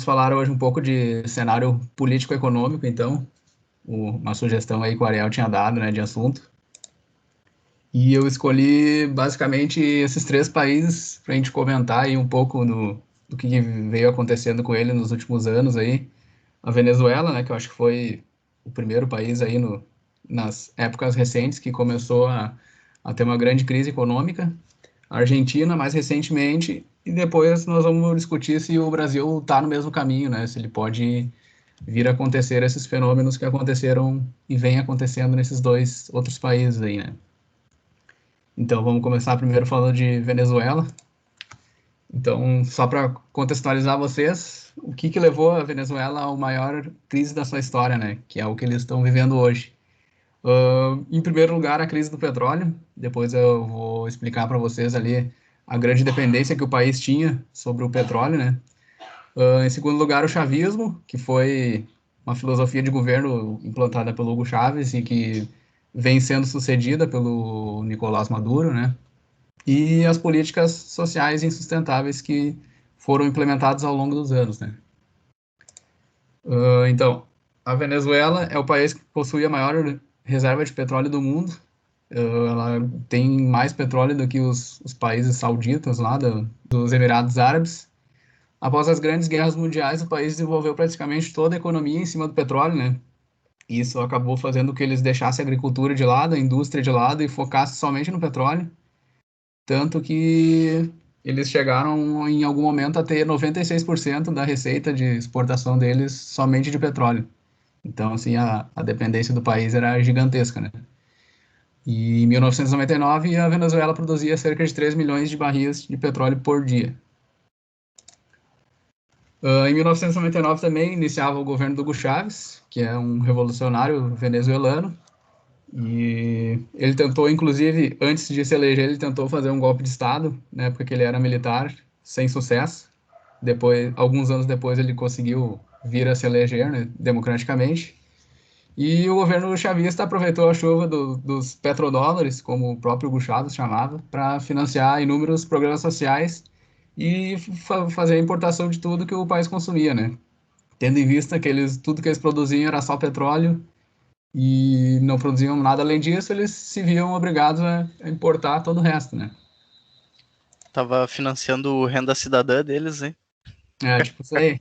falar hoje um pouco de cenário político-econômico, então, uma sugestão aí que o Ariel tinha dado, né, de assunto. E eu escolhi basicamente esses três países para a gente comentar aí um pouco do que veio acontecendo com ele nos últimos anos aí. A Venezuela, né, que eu acho que foi o primeiro país aí nas épocas recentes que começou a ter uma grande crise econômica. A Argentina, mais recentemente, e depois nós vamos discutir se o Brasil está no mesmo caminho, né, se ele pode vir a acontecer esses fenômenos que aconteceram e vêm acontecendo nesses dois outros países aí, né. Então vamos começar primeiro falando de Venezuela. Então, só para contextualizar vocês, o que levou a Venezuela à maior crise da sua história, né? Que é o que eles estão vivendo hoje. Em primeiro lugar, a crise do petróleo. Depois eu vou explicar para vocês ali a grande dependência que o país tinha sobre o petróleo, né? Em segundo lugar, o chavismo, que foi uma filosofia de governo implantada pelo Hugo Chávez e que vem sendo sucedida pelo Nicolás Maduro, né? E as políticas sociais insustentáveis que foram implementadas ao longo dos anos, né? Então, a Venezuela é o país que possui a maior reserva de petróleo do mundo. Ela tem mais petróleo do que os países sauditas lá dos Emirados Árabes. Após as grandes guerras mundiais, o país desenvolveu praticamente toda a economia em cima do petróleo, né? E isso acabou fazendo com que eles deixassem a agricultura de lado, a indústria de lado e focassem somente no petróleo. Tanto que eles chegaram em algum momento a ter 96% da receita de exportação deles somente de petróleo. Então, assim, a dependência do país era gigantesca, né? E em 1999, a Venezuela produzia cerca de 3 milhões de barris de petróleo por dia. Em 1999 também iniciava o governo do Hugo Chávez, que é um revolucionário venezuelano, e ele tentou, inclusive, antes de se eleger, ele tentou fazer um golpe de Estado, na época que ele era militar, sem sucesso. Depois, alguns anos depois, ele conseguiu vir a se eleger, né, democraticamente. E o governo chavista aproveitou a chuva dos petrodólares, como o próprio Hugo Chávez chamava, para financiar inúmeros programas sociais e fazer a importação de tudo que o país consumia, né? Tendo em vista que tudo que eles produziam era só petróleo, e não produziam nada além disso, eles se viam obrigados a importar todo o resto, né? Tava financiando renda cidadã deles, hein? É, tipo isso aí.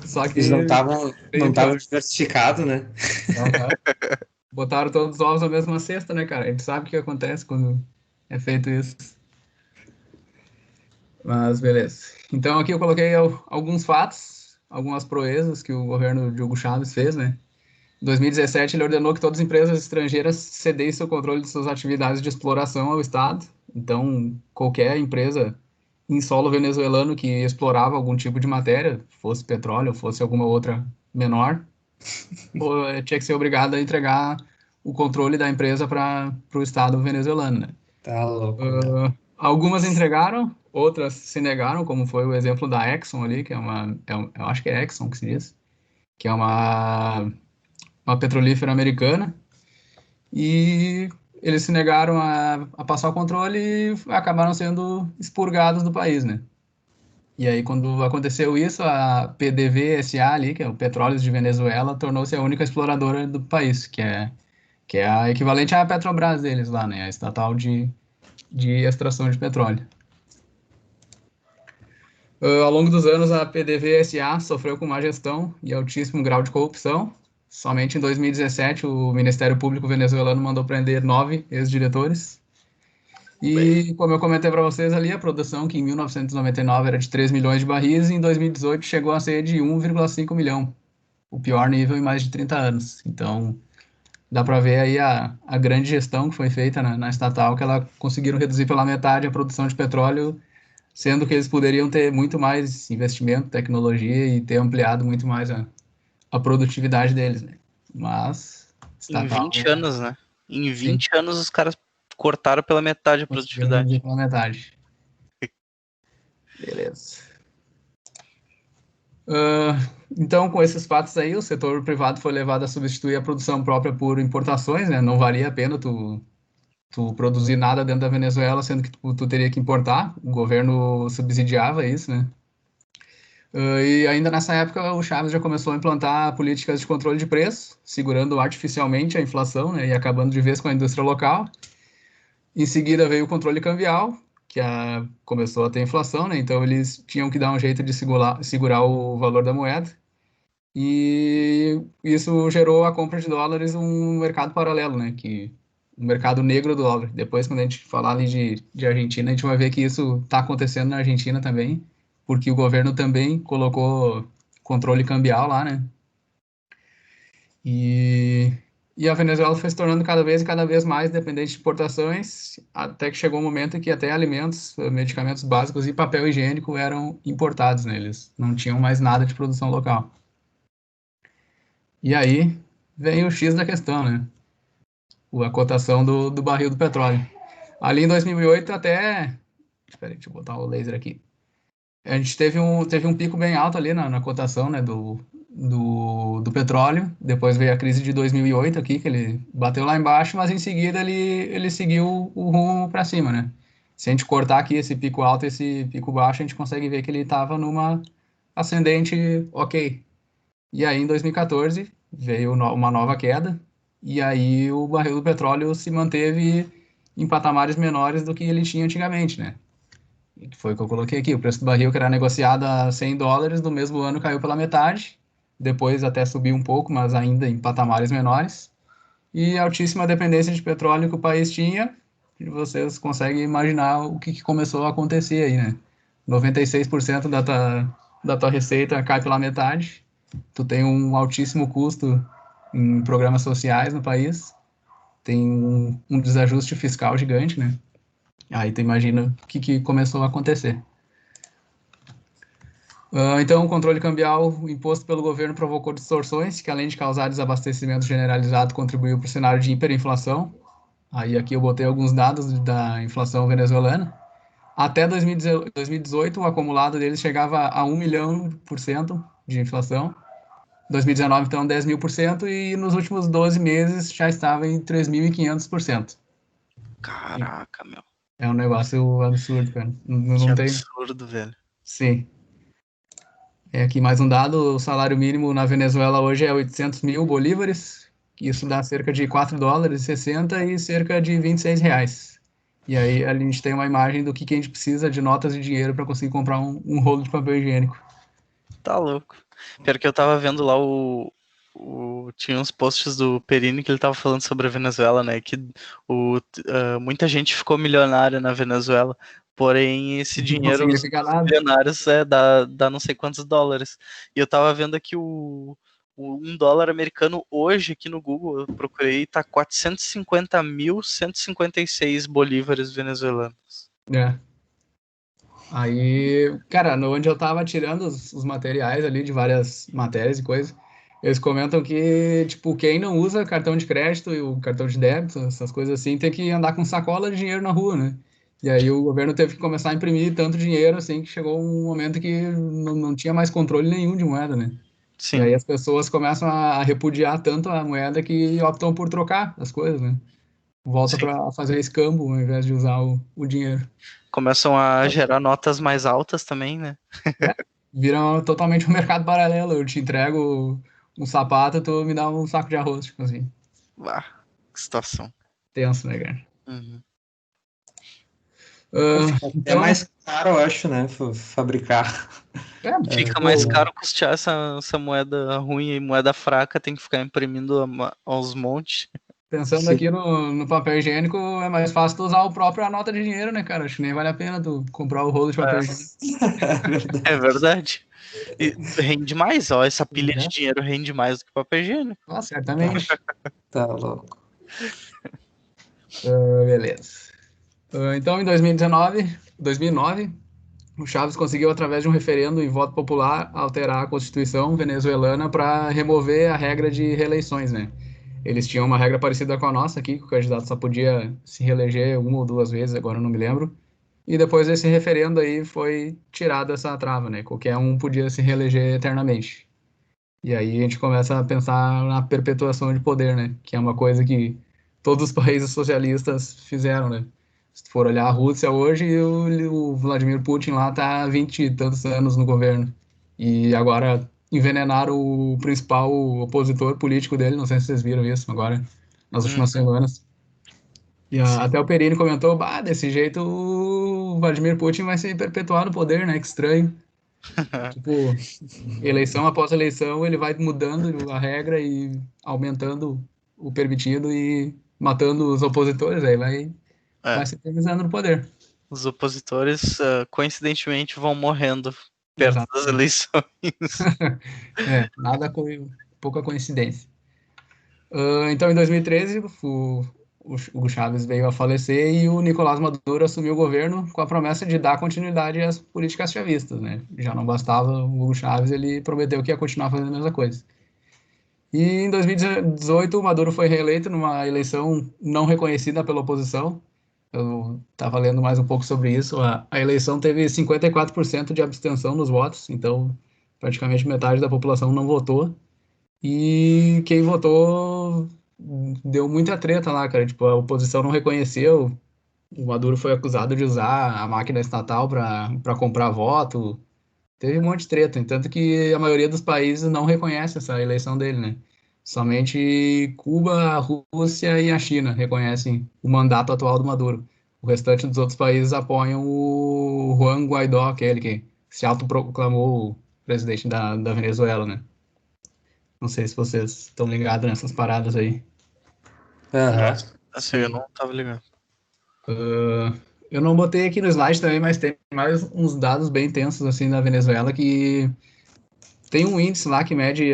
Só que Eles não veio estavam pior. diversificados, né? Aham. Botaram todos os ovos na mesma cesta, né, cara? A gente sabe o que acontece quando é feito isso. Mas beleza. Então aqui eu coloquei alguns fatos, algumas proezas que o governo de Hugo Chávez fez, né? Em 2017, ele ordenou que todas as empresas estrangeiras cedessem o controle de suas atividades de exploração ao Estado. Então, qualquer empresa em solo venezuelano que explorava algum tipo de matéria, fosse petróleo, fosse alguma outra menor, tinha que ser obrigada a entregar o controle da empresa para o Estado venezuelano, né? Tá louco, meu. Algumas entregaram, outras se negaram, como foi o exemplo da Exxon ali, que eu acho que é Exxon que se diz, que é uma petrolífera americana, e eles se negaram a passar o controle e acabaram sendo expurgados do país, né? E aí, quando aconteceu isso, a PDVSA ali, que é o Petróleos de Venezuela, tornou-se a única exploradora do país, que é a equivalente à Petrobras deles lá, né? A estatal de extração de petróleo. Ao longo dos anos, a PDVSA sofreu com má gestão e altíssimo grau de corrupção. Somente em 2017, o Ministério Público venezuelano mandou prender 9 ex-diretores. E, como eu comentei para vocês ali, a produção, que em 1999 era de 3 milhões de barris, em 2018 chegou a ser de 1,5 milhão. O pior nível em mais de 30 anos. Então, dá para ver aí a grande gestão que foi feita na estatal, que ela conseguiram reduzir pela metade a produção de petróleo, sendo que eles poderiam ter muito mais investimento, tecnologia e ter ampliado muito mais a produtividade deles, né? Mas, Em estatal, 20 anos, né? Em sim, 20 anos os caras cortaram pela metade a conseguiram reduzir produtividade. pela metade. Beleza. Ah, então, com esses fatos aí, o setor privado foi levado a substituir a produção própria por importações, né? Não valia a pena tu produzir nada dentro da Venezuela, sendo que tu teria que importar. O governo subsidiava isso, né? E ainda nessa época o Chaves já começou a implantar políticas de controle de preço, segurando artificialmente a inflação, né, e acabando de vez com a indústria local. Em seguida veio o controle cambial, que começou a ter inflação, né, então eles tinham que dar um jeito de segurar o valor da moeda. E isso gerou a compra de dólares, um mercado paralelo, né, um mercado negro do dólar. Depois, quando a gente falar ali de Argentina, a gente vai ver que isso está acontecendo na Argentina também, porque o governo também colocou controle cambial lá, né? E, e a Venezuela foi se tornando cada vez mais dependente de importações, até que chegou um momento em que até alimentos, medicamentos básicos e papel higiênico eram importados, né? Eles não tinham mais nada de produção local. E aí vem o X da questão, né? A cotação do barril do petróleo. Ali em 2008 até... Espera aí, deixa eu botar o laser aqui. A gente teve um pico bem alto ali na cotação, né, do petróleo. Depois veio a crise de 2008 aqui, que ele bateu lá embaixo, mas em seguida ele seguiu o rumo para cima, né? Se a gente cortar aqui esse pico alto e esse pico baixo, a gente consegue ver que ele estava numa ascendente ok. E aí, em 2014, veio uma nova queda, e aí o barril do petróleo se manteve em patamares menores do que ele tinha antigamente, né? E que foi o que eu coloquei aqui. O preço do barril, que era negociado a $100, no mesmo ano caiu pela metade, depois até subiu um pouco, mas ainda em patamares menores. E a altíssima dependência de petróleo que o país tinha, e vocês conseguem imaginar o que começou a acontecer aí, né? 96% da tua receita cai pela metade, tu tem um altíssimo custo em programas sociais no país, tem um desajuste fiscal gigante, né? Aí tu imagina o que começou a acontecer. Então, o controle cambial imposto pelo governo provocou distorções, que além de causar desabastecimento generalizado, contribuiu para o cenário de hiperinflação. Aí aqui eu botei alguns dados da inflação venezuelana. Até 2018, o acumulado deles chegava a 1 milhão% de inflação. 2019, então, 10.000%, e nos últimos 12 meses já estava em 3.500%. Caraca, meu. É um negócio absurdo, cara. Que Não tem... absurdo, velho. Sim. Aqui mais um dado, o salário mínimo na Venezuela hoje é 800 mil bolívares, isso dá cerca de $4,60 e cerca de R$ 26. E aí a gente tem uma imagem do que a gente precisa de notas de dinheiro para conseguir comprar um rolo de papel higiênico. Tá louco. Pior que eu tava vendo lá tinha uns posts do Perini que ele tava falando sobre a Venezuela, né? Que muita gente ficou milionária na Venezuela. Porém, esse Não dinheiro, os significa nada. milionários, dá não sei quantos dólares. E eu tava vendo aqui o $1 americano hoje aqui no Google, eu procurei, tá 450.156 bolívares venezuelanos. É. Aí, cara, onde eu tava tirando os materiais ali de várias matérias e coisas, eles comentam que, tipo, quem não usa cartão de crédito e o cartão de débito, essas coisas assim, tem que andar com sacola de dinheiro na rua, né? E aí o governo teve que começar a imprimir tanto dinheiro, assim, que chegou um momento que não tinha mais controle nenhum de moeda, né? E Sim. aí as pessoas começam a repudiar tanto a moeda que optam por trocar as coisas, né? Volta Sim. para fazer escambo ao invés de usar o dinheiro. Começam a gerar notas mais altas também, né? Vira totalmente um mercado paralelo. Eu te entrego um sapato, tu me dá um saco de arroz, tipo assim. Ah, que situação. Tenso, né, cara? Uhum. Fica até Então, mais caro, eu acho, né? Fabricar. Fica mais pô, caro custear essa moeda ruim e moeda fraca, tem que ficar imprimindo aos montes. pensando Sim. aqui no papel higiênico, é mais fácil tu usar o próprio nota de dinheiro, né, cara? Acho que nem vale a pena tu comprar o rolo de papel higiênico. É verdade. E rende mais, ó. Essa pilha de Né? dinheiro rende mais do que papel higiênico. Ah, certamente. Tá louco. Beleza. Então, em 2009, o Chaves conseguiu, através de um referendo e voto popular, alterar a Constituição venezuelana para remover a regra de reeleições, né? Eles tinham uma regra parecida com a nossa aqui, que o candidato só podia se reeleger uma ou duas vezes, agora eu não me lembro. E depois desse referendo aí foi tirada essa trava, né? Qualquer um podia se reeleger eternamente. E aí a gente começa a pensar na perpetuação de poder, né? Que é uma coisa que todos os países socialistas fizeram, né? Se tu for olhar a Rússia hoje, o Vladimir Putin lá tá há 20 e tantos anos no governo. E agora envenenaram o principal opositor político dele, não sei se vocês viram isso agora, nas últimas semanas. E Sim. até o Perini comentou, bah, desse jeito o Vladimir Putin vai se perpetuar no poder, né? Que estranho. Tipo, eleição após eleição, ele vai mudando a regra e aumentando o permitido e matando os opositores, aí vai É, se eternizando no poder. os opositores, coincidentemente, vão morrendo perto das Exatamente. eleições. É, pouca coincidência. Então, em 2013, o Hugo Chávez veio a falecer e o Nicolás Maduro assumiu o governo com a promessa de dar continuidade às políticas chavistas, né? Já não bastava o Hugo Chávez, ele prometeu que ia continuar fazendo a mesma coisa. E em 2018, o Maduro foi reeleito numa eleição não reconhecida pela oposição. Eu estava lendo mais um pouco sobre isso. A eleição teve 54% de abstenção nos votos, então praticamente metade da população não votou. E quem votou deu muita treta lá, cara. Tipo, a oposição não reconheceu. O Maduro foi acusado de usar a máquina estatal para comprar voto. Teve um monte de treta, tanto que a maioria dos países não reconhece essa eleição dele, né? Somente Cuba, a Rússia e a China reconhecem o mandato atual do Maduro. O restante dos outros países apoiam o Juan Guaidó, aquele que se autoproclamou o presidente da Venezuela, né? Não sei se vocês estão ligados nessas paradas aí. Aham, Nossa, assim, eu sim. não tava ligado. Eu não botei aqui no slide também, mas tem mais uns dados bem tensos assim da Venezuela que tem um índice lá que mede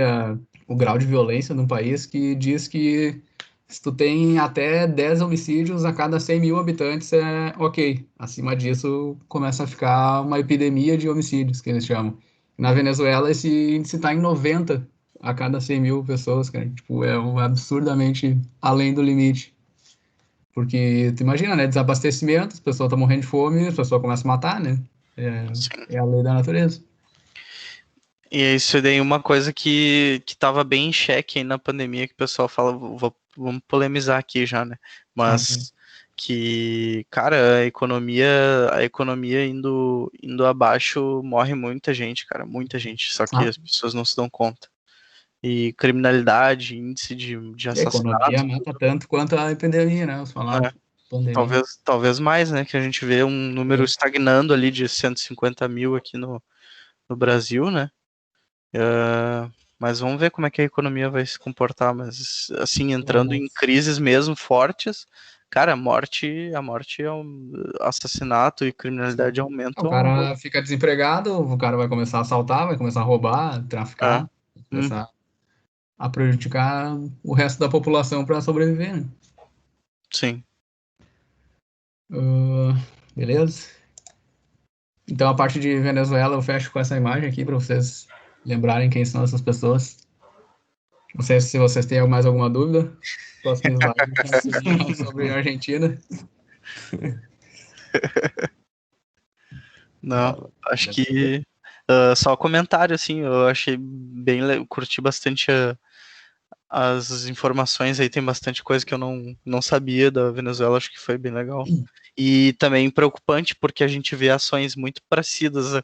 o grau de violência no país que diz que se tu tem até 10 homicídios a cada 100 mil habitantes é ok. Acima disso começa a ficar uma epidemia de homicídios, que eles chamam. Na Venezuela esse índice está em 90 a cada 100 mil pessoas, cara. Tipo, é absurdamente além do limite. Porque tu imagina, né? Desabastecimento, as pessoas estão morrendo de fome, as pessoas começam a matar, né? Sim. É a lei da natureza. E isso daí é uma coisa que tava bem em xeque aí na pandemia, que o pessoal fala, vamos polemizar aqui já, né? Sim. Mas que, cara, a economia indo abaixo, morre muita gente, cara, muita gente, só que Ah, as pessoas não se dão conta. E criminalidade, índice de e a economia assassinato, mata tanto quanto a epidemia, né? Vamos falar, né? pandemia. Talvez mais, né? Que a gente vê um número É. estagnando ali de 150 mil aqui no Brasil, né? Mas vamos ver como é que a economia vai se comportar. Mas, assim, entrando em crises mesmo fortes, cara, a morte assassinato e criminalidade O aumentam. cara fica desempregado, o cara vai começar a assaltar, vai começar a roubar, Ah, traficar, vai hum, começar a prejudicar o resto da população para sobreviver, né? sim. Ah, beleza? Então a parte de Venezuela eu fecho com essa imagem aqui para vocês lembrarem quem são essas pessoas. Não sei se vocês têm mais alguma dúvida. Próximo slide sobre a Argentina. Não, acho que só comentário, assim, eu achei curti bastante as informações aí, tem bastante coisa que eu não sabia da Venezuela, acho que foi bem legal. E também preocupante, porque a gente vê ações muito parecidas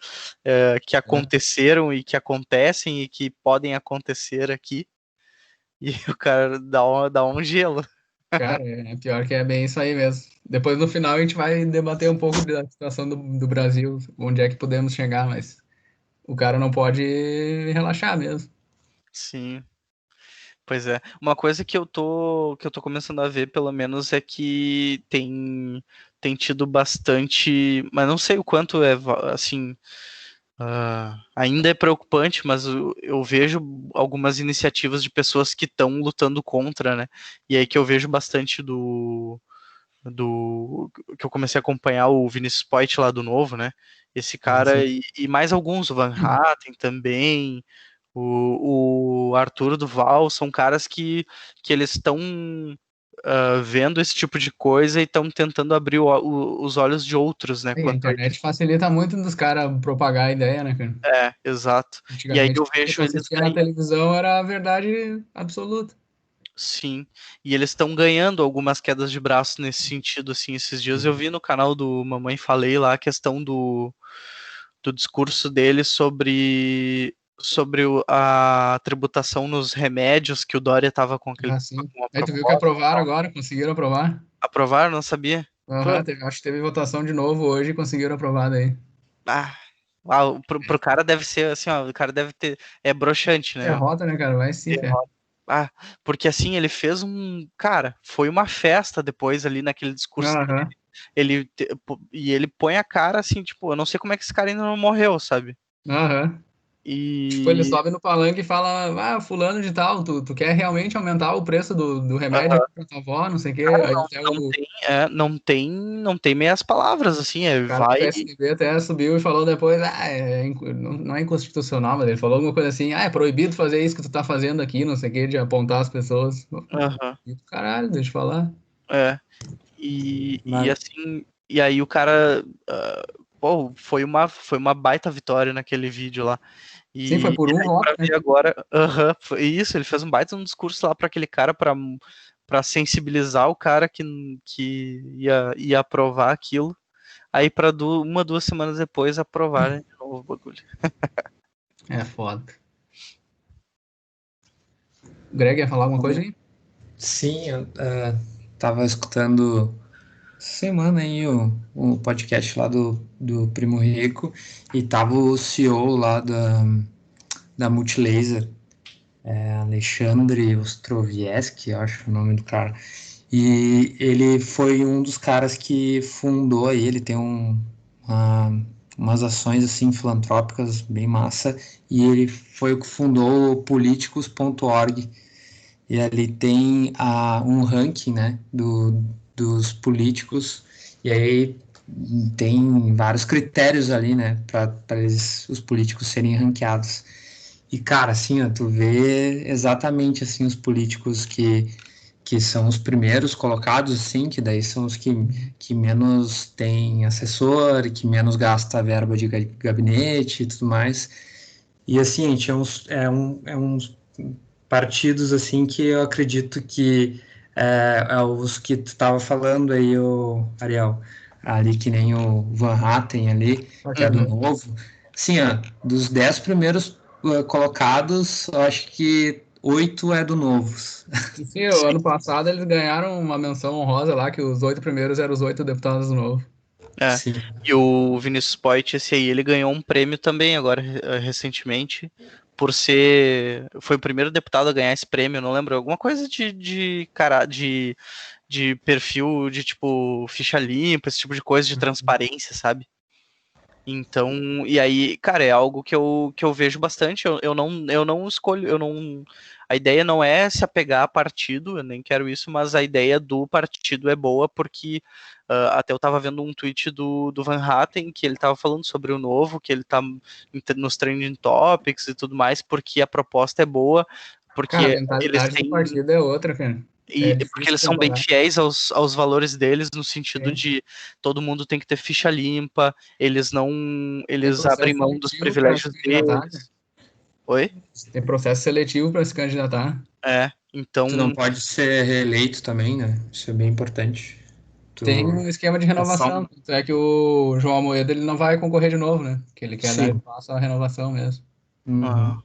que aconteceram e que acontecem e que podem acontecer aqui, e o cara dá um gelo. Cara, é pior que é bem isso aí mesmo. Depois no final a gente vai debater um pouco da situação do Brasil, onde é que podemos chegar, mas o cara não pode relaxar mesmo. Sim, pois é. Uma coisa que eu tô começando a ver, pelo menos, é que tem tido bastante, mas não sei o quanto é, assim, ainda é preocupante, mas eu vejo algumas iniciativas de pessoas que estão lutando contra, né? E aí que eu vejo bastante do que eu comecei a acompanhar o Vinícius Poit lá do Novo, né? Esse cara Assim. e mais alguns, o Van Hatten também, o Arthur Duval, são caras que eles estão vendo esse tipo de coisa e estão tentando abrir os olhos de outros, né? E a Quanto a internet facilita muito dos caras propagar a ideia, né, cara? exato. E aí Antigamente, eu tudo que vejo eles assistia na televisão era a verdade absoluta. sim, e eles estão ganhando algumas quedas de braço nesse sentido, assim, esses dias eu vi no canal do Mamãe Falei lá a questão do discurso dele sobre a tributação nos remédios que o Dória estava com aquele. Sim. Com Aí tu viu que aprovaram agora, conseguiram aprovar? Aprovaram? Não sabia. Acho que teve votação de novo hoje e conseguiram aprovar daí. Pro cara deve ser assim, ó, o cara deve ter. É broxante, né? Derrota, né, cara? Vai sim, Fê. Porque assim, ele fez Cara, foi uma festa depois ali naquele discurso. E ele põe a cara assim, tipo, eu não sei como é que esse cara ainda não morreu, sabe? Tipo, ele sobe no palanque e fala, fulano de tal, tu quer realmente aumentar o preço do remédio aqui pra tua avó, não sei o quê. Cara, Aí até não tem meias palavras, assim, o cara do PSDB até subiu e falou depois, não é inconstitucional, mas ele falou alguma coisa assim, é proibido fazer isso que tu tá fazendo aqui, não sei o quê, de apontar as pessoas. Caralho, deixa eu falar. E assim, e aí o cara, foi uma baita vitória naquele vídeo lá. Sim, foi por um voto, né? Agora, foi isso, ele fez um baita discurso lá para aquele cara para sensibilizar o cara que ia aprovar aquilo. Aí para 2 semanas depois aprovarem de novo o bagulho. É foda. O Greg ia falar alguma coisa aí? Sim, eu tava escutando semana aí o podcast lá do Primo Rico e tava o CEO lá da Multilaser, Alexandre Ostrovieski, eu acho o nome do cara. E ele foi um dos caras que fundou aí, ele tem umas ações assim filantrópicas bem massa, e ele foi o que fundou o políticos.org. E ali tem um ranking, né, dos políticos, e aí tem vários critérios ali, né, para os políticos serem ranqueados. E, cara, assim, ó, tu vê exatamente, assim, os políticos que são os primeiros colocados, assim, que daí são os que menos têm assessor, que menos gasta verba de gabinete e tudo mais. E, assim, a gente é uns partidos, assim, que eu acredito que é os que tu estava falando aí, o Ariel, ali que nem o Van Hatten ali, que é do Novo. Sim, ó, dos 10 primeiros colocados, eu acho que 8 é do Novos. Sim, o ano passado eles ganharam uma menção honrosa lá, que os 8 primeiros eram os 8 deputados do Novo. Sim. E o Vinícius Poit, esse aí, ele ganhou um prêmio também agora, recentemente, por ser... Foi o primeiro deputado a ganhar esse prêmio, não lembro, alguma coisa de perfil, de tipo, ficha limpa, esse tipo de coisa, de transparência, sabe? Então, e aí, cara, é algo que eu vejo bastante. Eu não escolho, a ideia não é se apegar a partido, eu nem quero isso, mas a ideia do partido é boa porque até eu tava vendo um tweet do Van Hatten que ele tava falando sobre o Novo, que ele tá nos trending topics e tudo mais, porque a proposta é boa, porque Cara, a eles mentalidade do têm. partido é outra, cara. É Porque difícil eles são bem comparar. fiéis aos valores deles, no sentido de todo mundo tem que ter ficha limpa, eles Tem abrem processo mão dos seletivo para se privilégios candidatar, cara. deles. Oi? Tem processo seletivo para se candidatar. Então. Tu não pode ser reeleito também, né? Isso é bem importante. Tem um esquema de renovação. Tanto é que o João Amoedo ele não vai concorrer de novo, né? Que ele quer dar Sim. espaço à renovação mesmo. Uhum.